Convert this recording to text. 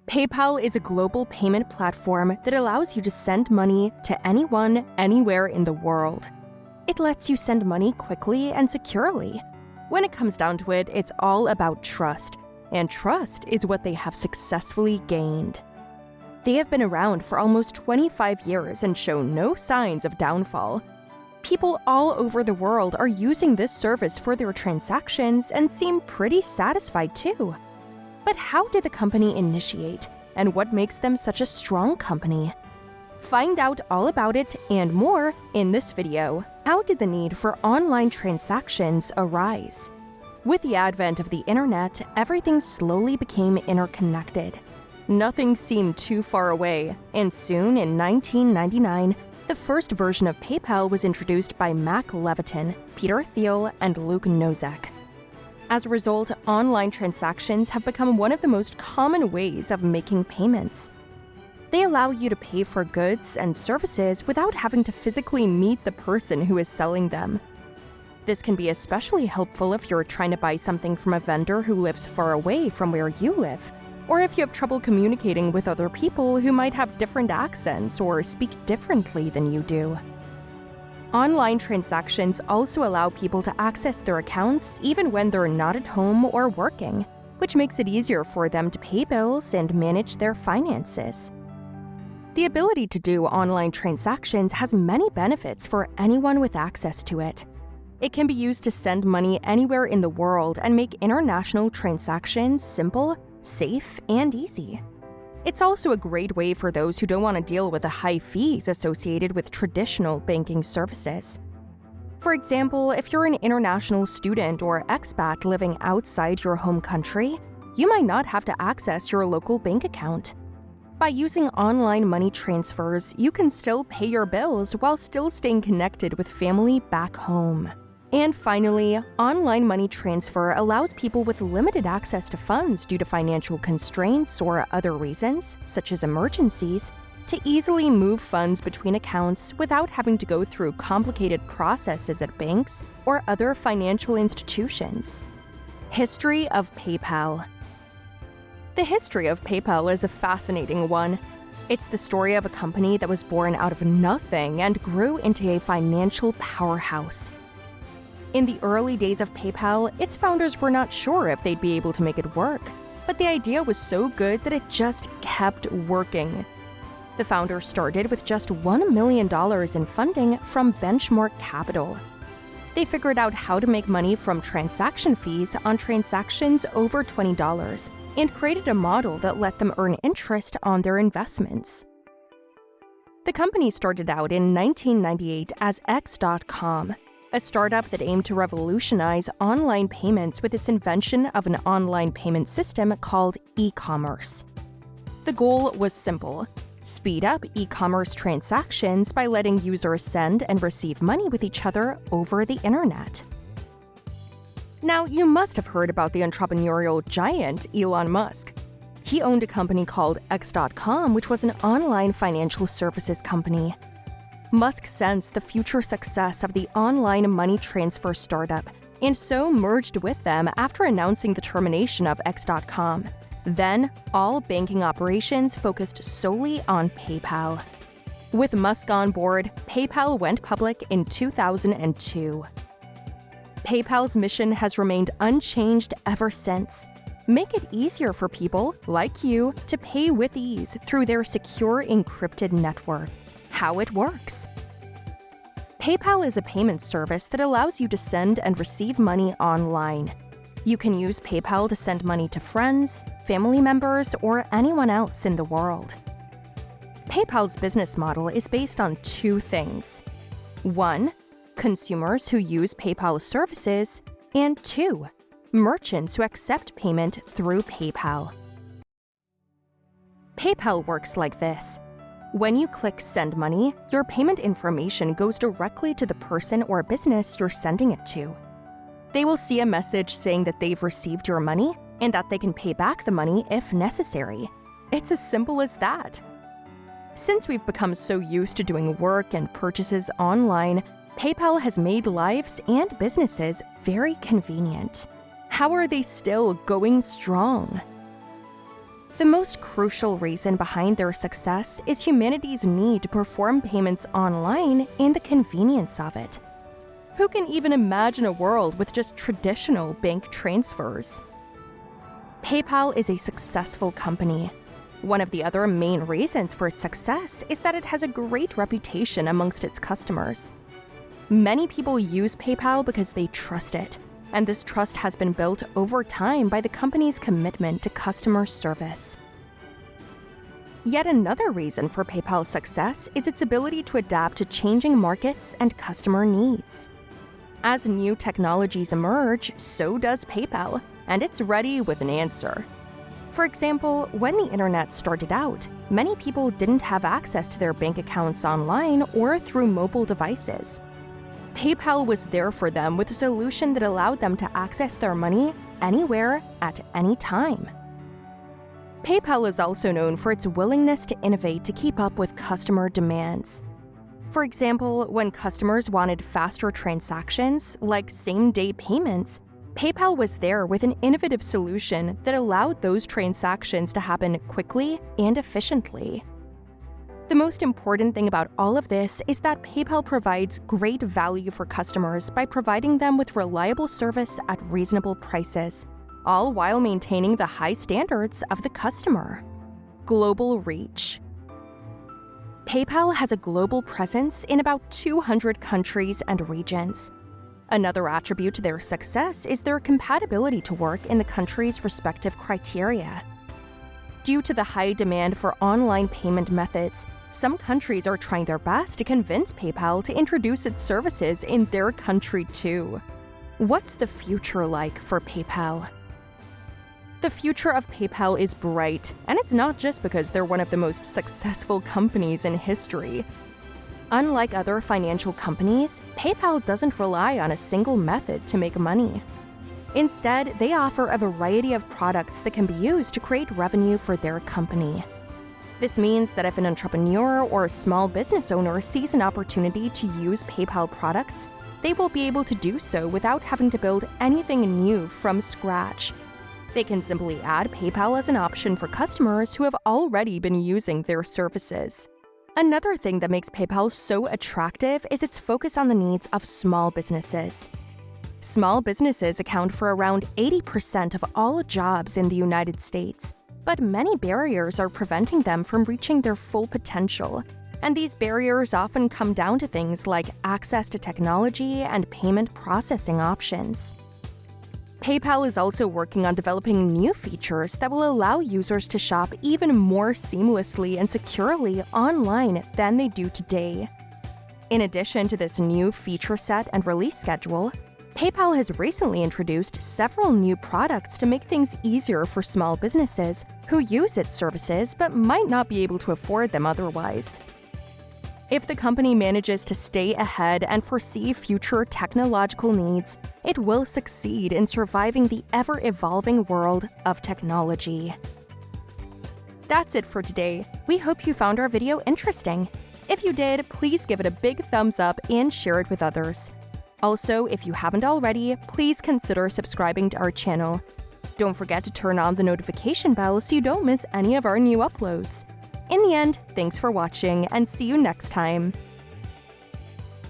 PayPal is a global payment platform that allows you to send money to anyone, anywhere in the world. It lets you send money quickly and securely. When it comes down to it, it's all about trust, and trust is what they have successfully gained. They have been around for almost 25 years and show no signs of downfall. People all over the world are using this service for their transactions and seem pretty satisfied too. But how did the company initiate, and what makes them such a strong company? Find out all about it and more in this video. How did the need for online transactions arise? With the advent of the internet, everything slowly became interconnected. Nothing seemed too far away, and soon in 1999, the first version of PayPal was introduced by Mac Levitin, Peter Thiel, and Luke Nozek. As a result, online transactions have become one of the most common ways of making payments. They allow you to pay for goods and services without having to physically meet the person who is selling them. This can be especially helpful if you're trying to buy something from a vendor who lives far away from where you live, or if you have trouble communicating with other people who might have different accents or speak differently than you do. Online transactions also allow people to access their accounts even when they're not at home or working, which makes it easier for them to pay bills and manage their finances. The ability to do online transactions has many benefits for anyone with access to it. It can be used to send money anywhere in the world and make international transactions simple, safe, and easy. It's also a great way for those who don't want to deal with the high fees associated with traditional banking services. For example, if you're an international student or expat living outside your home country, you might not have to access your local bank account. By using online money transfers, you can still pay your bills while still staying connected with family back home. And finally, online money transfer allows people with limited access to funds due to financial constraints or other reasons, such as emergencies, to easily move funds between accounts without having to go through complicated processes at banks or other financial institutions. History of PayPal. The history of PayPal is a fascinating one. It's the story of a company that was born out of nothing and grew into a financial powerhouse. In the early days of PayPal, its founders were not sure if they'd be able to make it work, but the idea was so good that it just kept working. The founders started with just $1 million in funding from Benchmark Capital. They figured out how to make money from transaction fees on transactions over $20 and created a model that let them earn interest on their investments. The company started out in 1998 as X.com, a startup that aimed to revolutionize online payments with its invention of an online payment system called e-commerce. The goal was simple: speed up e-commerce transactions by letting users send and receive money with each other over the internet. Now, you must have heard about the entrepreneurial giant Elon Musk. He owned a company called X.com, which was an online financial services company. Musk sensed the future success of the online money transfer startup and so merged with them after announcing the termination of X.com. Then, all banking operations focused solely on PayPal. With Musk on board, PayPal went public in 2002. PayPal's mission has remained unchanged ever since. Make it easier for people, like you, to pay with ease through their secure encrypted network. How it works. PayPal is a payment service that allows you to send and receive money online. You can use PayPal to send money to friends, family members, or anyone else in the world. PayPal's business model is based on two things. 1. Consumers who use PayPal services, and 2. Merchants who accept payment through PayPal. PayPal works like this. When you click Send Money, your payment information goes directly to the person or business you're sending it to. They will see a message saying that they've received your money and that they can pay back the money if necessary. It's as simple as that. Since we've become so used to doing work and purchases online, PayPal has made lives and businesses very convenient. How are they still going strong? The most crucial reason behind their success is humanity's need to perform payments online and the convenience of it. Who can even imagine a world with just traditional bank transfers? PayPal is a successful company. One of the other main reasons for its success is that it has a great reputation amongst its customers. Many people use PayPal because they trust it, and this trust has been built over time by the company's commitment to customer service. Yet another reason for PayPal's success is its ability to adapt to changing markets and customer needs. As new technologies emerge, so does PayPal, and it's ready with an answer. For example, when the internet started out, many people didn't have access to their bank accounts online or through mobile devices. PayPal was there for them with a solution that allowed them to access their money anywhere at any time. PayPal is also known for its willingness to innovate to keep up with customer demands. For example, when customers wanted faster transactions, like same-day payments, PayPal was there with an innovative solution that allowed those transactions to happen quickly and efficiently. The most important thing about all of this is that PayPal provides great value for customers by providing them with reliable service at reasonable prices, all while maintaining the high standards of the customer. Global reach. PayPal has a global presence in about 200 countries and regions. Another attribute to their success is their compatibility to work in the country's respective criteria. Due to the high demand for online payment methods, some countries are trying their best to convince PayPal to introduce its services in their country too. What's the future like for PayPal? The future of PayPal is bright, and it's not just because they're one of the most successful companies in history. Unlike other financial companies, PayPal doesn't rely on a single method to make money. Instead, they offer a variety of products that can be used to create revenue for their company. This means that if an entrepreneur or a small business owner sees an opportunity to use PayPal products, they will be able to do so without having to build anything new from scratch. They can simply add PayPal as an option for customers who have already been using their services. Another thing that makes PayPal so attractive is its focus on the needs of small businesses. Small businesses account for around 80% of all jobs in the United States, but many barriers are preventing them from reaching their full potential. And these barriers often come down to things like access to technology and payment processing options. PayPal is also working on developing new features that will allow users to shop even more seamlessly and securely online than they do today. In addition to this new feature set and release schedule, PayPal has recently introduced several new products to make things easier for small businesses who use its services but might not be able to afford them otherwise. If the company manages to stay ahead and foresee future technological needs, it will succeed in surviving the ever-evolving world of technology. That's it for today. We hope you found our video interesting. If you did, please give it a big thumbs up and share it with others. Also, if you haven't already, please consider subscribing to our channel. Don't forget to turn on the notification bell so you don't miss any of our new uploads. In the end, thanks for watching and see you next time.